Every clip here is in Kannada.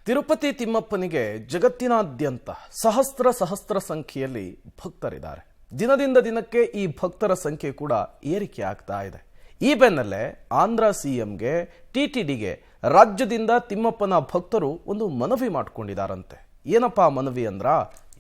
ತಿರುಪತಿ ತಿಮ್ಮಪ್ಪನಿಗೆ ಜಗತ್ತಿನಾದ್ಯಂತ ಸಹಸ್ರ ಸಂಖ್ಯೆಯಲ್ಲಿ ಭಕ್ತರಿದ್ದಾರೆ. ದಿನದಿಂದ ದಿನಕ್ಕೆ ಈ ಭಕ್ತರ ಸಂಖ್ಯೆ ಕೂಡ ಏರಿಕೆ ಆಗ್ತಾ ಇದೆ. ಈ ಬೆನ್ನಲ್ಲೇ ಆಂಧ್ರ ಸಿಎಂಗೆ ಟಿಟಿಡಿಗೆ ರಾಜ್ಯದಿಂದ ತಿಮ್ಮಪ್ಪನ ಭಕ್ತರು ಒಂದು ಮನವಿ ಮಾಡಿಕೊಂಡಿದ್ದಾರಂತೆ. ಏನಪ್ಪಾ ಮನವಿ ಅಂದ್ರ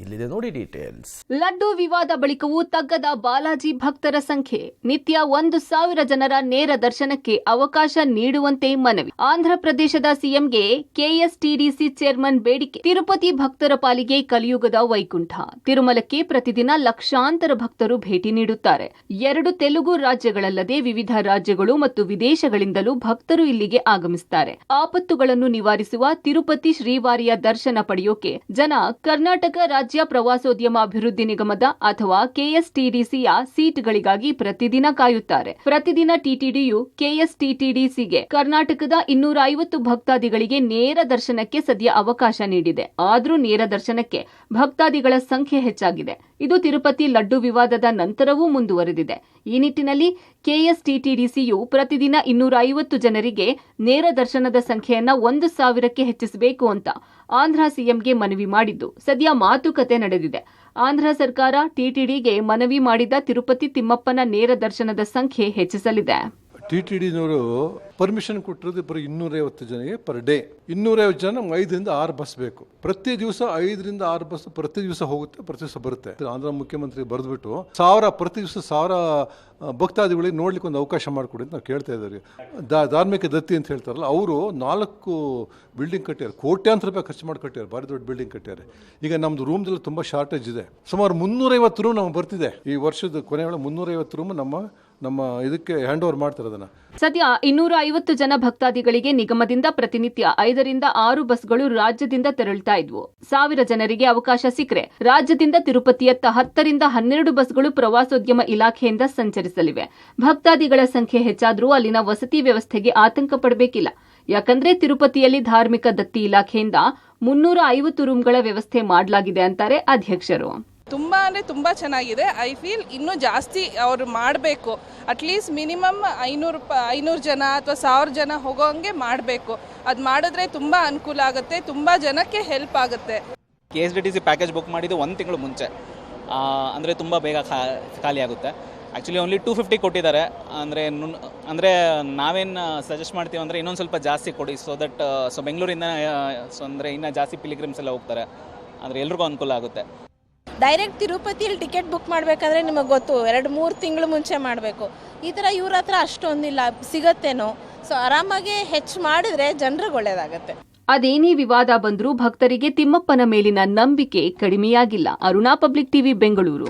ಇಲ್ಲಿದೆ ನೋಡಿ ಡೀಟೇಲ್ಸ್. ಲಡ್ಡು ವಿವಾದ ಬಳಿಕವೂ ತಗ್ಗದ ಬಾಲಾಜಿ ಭಕ್ತರ ಸಂಖ್ಯೆ. ನಿತ್ಯ 1,000 ಜನರ ನೇರ ದರ್ಶನಕ್ಕೆ ಅವಕಾಶ ನೀಡುವಂತೆ ಮನವಿ. ಆಂಧ್ರ ಪ್ರದೇಶದ ಸಿಎಂಗೆ ಕೆಎಸ್ಟಿಡಿಸಿ ಚೇರ್ಮನ್ ಬೇಡಿಕೆ. ತಿರುಪತಿ ಭಕ್ತರ ಪಾಲಿಗೆ ಕಲಿಯುಗದ ವೈಕುಂಠ. ತಿರುಮಲಕ್ಕೆ ಪ್ರತಿದಿನ ಲಕ್ಷಾಂತರ ಭಕ್ತರು ಭೇಟಿ ನೀಡುತ್ತಾರೆ. 2 ತೆಲುಗು ರಾಜ್ಯಗಳಲ್ಲದೆ ವಿವಿಧ ರಾಜ್ಯಗಳು ಮತ್ತು ವಿದೇಶಗಳಿಂದಲೂ ಭಕ್ತರು ಇಲ್ಲಿಗೆ ಆಗಮಿಸುತ್ತಾರೆ. ಆಪತ್ತುಗಳನ್ನು ನಿವಾರಿಸುವ ತಿರುಪತಿ ಶ್ರೀವಾರಿಯ ದರ್ಶನ ಪಡೆಯೋಕೆ ಜನ ಕರ್ನಾಟಕ ರಾಜ್ಯ ಪ್ರವಾಸೋದ್ಯಮ ಅಭಿವೃದ್ಧಿ ನಿಗಮದ ಅಥವಾ ಕೆಎಸ್ಟಿಡಿಸಿಯ ಸೀಟ್ಗಳಿಗಾಗಿ ಪ್ರತಿದಿನ ಕಾಯುತ್ತಾರೆ. ಪ್ರತಿದಿನ ಟಿಟಿಡಿಯು ಕೆಎಸ್ಟಿಡಿಸಿಗೆ ಕರ್ನಾಟಕದ 250 ಭಕ್ತಾದಿಗಳಿಗೆ ನೇರ ದರ್ಶನಕ್ಕೆ ಸದ್ಯ ಅವಕಾಶ ನೀಡಿದೆ. ಆದರೂ ನೇರ ದರ್ಶನಕ್ಕೆ ಭಕ್ತಾದಿಗಳ ಸಂಖ್ಯೆ ಹೆಚ್ಚಾಗಿದೆ. ಇದು ತಿರುಪತಿ ಲಡ್ಡು ವಿವಾದದ ನಂತರವೂ ಮುಂದುವರೆದಿದೆ. ಈ ನಿಟ್ಟಿನಲ್ಲಿ ಕೆಎಸ್ಟಿಡಿಸಿಯು ಪ್ರತಿದಿನ 250 ಜನರಿಗೆ ನೇರ ದರ್ಶನದ ಸಂಖ್ಯೆಯನ್ನ 1,000ಕ್ಕೆ ಹೆಚ್ಚಿಸಬೇಕು ಅಂತ ಆಂಧ್ರ ಸಿಎಂಗೆ ಮನವಿ ಮಾಡಿದ್ದು ಸದ್ಯ ಮಾತುಕತೆ ನಡೆದಿದೆ. ಆಂಧ್ರ ಸರ್ಕಾರ ಟಿಟಿಡಿಗೆ ಮನವಿ ಮಾಡಿದ ತಿರುಪತಿ ತಿಮ್ಮಪ್ಪನ ನೇರ ದರ್ಶನದ ಸಂಖ್ಯೆ ಹೆಚ್ಚಿಸಲಿದೆ. ಟಿಟಿಡಿನವರು ಪರ್ಮಿಷನ್ ಕೊಟ್ಟಿರೋದು ಬರೀ 250 ಜನಕ್ಕೆ ಪರ್ ಡೇ. 250 ಜನ 5ರಿಂದ 6 ಬಸ್ ಬೇಕು. ಪ್ರತಿ ದಿವಸ 5ರಿಂದ 6 ಬಸ್ ಪ್ರತಿ ದಿವಸ ಹೋಗುತ್ತೆ, ಪ್ರತಿ ದಿವಸ ಬರುತ್ತೆ. ಆಂಧ್ರ ಮುಖ್ಯಮಂತ್ರಿ ಬರೆದ್ಬಿಟ್ಟು ಪ್ರತಿ ದಿವಸ 1000 ಭಕ್ತಾದಿಗಳಿಗೆ ನೋಡ್ಲಿಕ್ಕೆ ಒಂದು ಅವಕಾಶ ಮಾಡಿಕೊಡಿ ಅಂತ ನಾವು ಕೇಳ್ತಾ ಇದ್ದೀವಿ. ಧಾರ್ಮಿಕ ದತ್ತಿ ಅಂತ ಹೇಳ್ತಾರಲ್ಲ, ಅವರು 4 ಬಿಲ್ಡಿಂಗ್ ಕಟ್ಟ್ಯಾರೆ. ಕೋಟ್ಯಾಂತರ ರೂಪಾಯಿ ಖರ್ಚು ಮಾಡಿ ಕಟ್ಟ್ಯಾರೆ. ಭಾರಿ ದೊಡ್ಡ ಬಿಲ್ಡಿಂಗ್ ಕಟ್ಟ್ಯಾರೆ. ಈಗ ನಮ್ದು ರೂಮ್ದಲ್ಲಿ ತುಂಬ ಶಾರ್ಟೇಜ್ ಇದೆ. ಸುಮಾರು 350 ರೂಮ್ ನಮ್ಗೆ ಬರ್ತಿದೆ. ಈ ವರ್ಷದ ಕೊನೆಯೊಳಗೆ 350 ರೂಮ್ ನಮ್ಮ ಇದಕ್ಕೆ ಹ್ಯಾಂಡ್ ಓವರ್ ಮಾಡ್ತಾರೆ. ಅದನ್ನ ಸದ್ಯ 250 ಜನ ಭಕ್ತಾದಿಗಳಿಗೆ ನಿಗಮದಿಂದ ಪ್ರತಿನಿತ್ಯ 5ರಿಂದ 6 ಬಸ್ಗಳು ರಾಜ್ಯದಿಂದ ತೆರಳುತ್ತಾ ಇದ್ವು. 1000 ಜನರಿಗೆ ಅವಕಾಶ ಸಿಕ್ಕರೆ ರಾಜ್ಯದಿಂದ ತಿರುಪತಿಯತ್ತ 10ರಿಂದ 12 ಬಸ್ಗಳು ಪ್ರವಾಸೋದ್ಯಮ ಇಲಾಖೆಯಿಂದ ಸಂಚರಿಸಲಿವೆ. ಭಕ್ತಾದಿಗಳ ಸಂಖ್ಯೆ ಹೆಚ್ಚಾದರೂ ಅಲ್ಲಿನ ವಸತಿ ವ್ಯವಸ್ಥೆಗೆ ಆತಂಕ ಪಡಬೇಕಿಲ್ಲ. ಯಾಕಂದ್ರೆ ತಿರುಪತಿಯಲ್ಲಿ ಧಾರ್ಮಿಕ ದತ್ತಿ ಇಲಾಖೆಯಿಂದ 350 ರೂಮ್ಗಳ ವ್ಯವಸ್ಥೆ ಮಾಡಲಾಗಿದೆ ಅಂತಾರೆ ಅಧ್ಯಕ್ಷರು. ತುಂಬಾ ಅಂದರೆ ತುಂಬ ಚೆನ್ನಾಗಿದೆ. ಐ ಫೀಲ್ ಇನ್ನೂ ಜಾಸ್ತಿ ಅವರು ಮಾಡಬೇಕು. ಅಟ್ಲೀಸ್ಟ್ ಮಿನಿಮಮ್ 500 ಜನ ಅಥವಾ 1000 ಜನ ಹೋಗೋಂಗೆ ಮಾಡಬೇಕು. ಅದು ಮಾಡಿದ್ರೆ ತುಂಬ ಅನುಕೂಲ ಆಗುತ್ತೆ, ತುಂಬ ಜನಕ್ಕೆ ಹೆಲ್ಪ್ ಆಗುತ್ತೆ. KSTC ಪ್ಯಾಕೇಜ್ ಬುಕ್ ಮಾಡಿದ್ದು 1 ತಿಂಗಳು ಮುಂಚೆ, ಅಂದರೆ ತುಂಬ ಬೇಗ ಖಾಲಿ ಆಗುತ್ತೆ. ಆ್ಯಕ್ಚುಲಿ ಓನ್ಲಿ 250 ಕೊಟ್ಟಿದ್ದಾರೆ. ಅಂದರೆ ನಾವೇನು ಸಜೆಸ್ಟ್ ಮಾಡ್ತೀವಿ ಅಂದರೆ ಇನ್ನೊಂದು ಸ್ವಲ್ಪ ಜಾಸ್ತಿ ಕೊಡಿ, ಸೊ ಬೆಂಗಳೂರಿಂದ ಅಂದರೆ ಇನ್ನೂ ಜಾಸ್ತಿ ಪಿಲಿಗ್ರಿಮ್ಸ್ ಎಲ್ಲ ಹೋಗ್ತಾರೆ. ಅಂದರೆ ಎಲ್ರಿಗೂ ಅನುಕೂಲ ಆಗುತ್ತೆ. ಡೈರೆಕ್ಟ್ ತಿರುಪತಿಯಲ್ಲಿ ಟಿಕೆಟ್ ಬುಕ್ ಮಾಡಬೇಕಾದ್ರೆ ನಿಮಗೆ ಗೊತ್ತು 2-3 ತಿಂಗಳು ಮುಂಚೆ ಮಾಡಬೇಕು. ಈ ಥರ ಇವ್ರ ಹತ್ರ ಅಷ್ಟೊಂದಿಲ್ಲ, ಸಿಗತ್ತೇನೋ. ಸೊ ಆರಾಮಾಗಿ ಹೆಚ್ಚು ಮಾಡಿದ್ರೆ ಜನರಿಗೆ ಒಳ್ಳೇದಾಗತ್ತೆ. ಅದೇನೇ ವಿವಾದ ಬಂದರೂ ಭಕ್ತರಿಗೆ ತಿಮ್ಮಪ್ಪನ ಮೇಲಿನ ನಂಬಿಕೆ ಕಡಿಮೆಯಾಗಿಲ್ಲ. Aruna public TV, Bengaluru.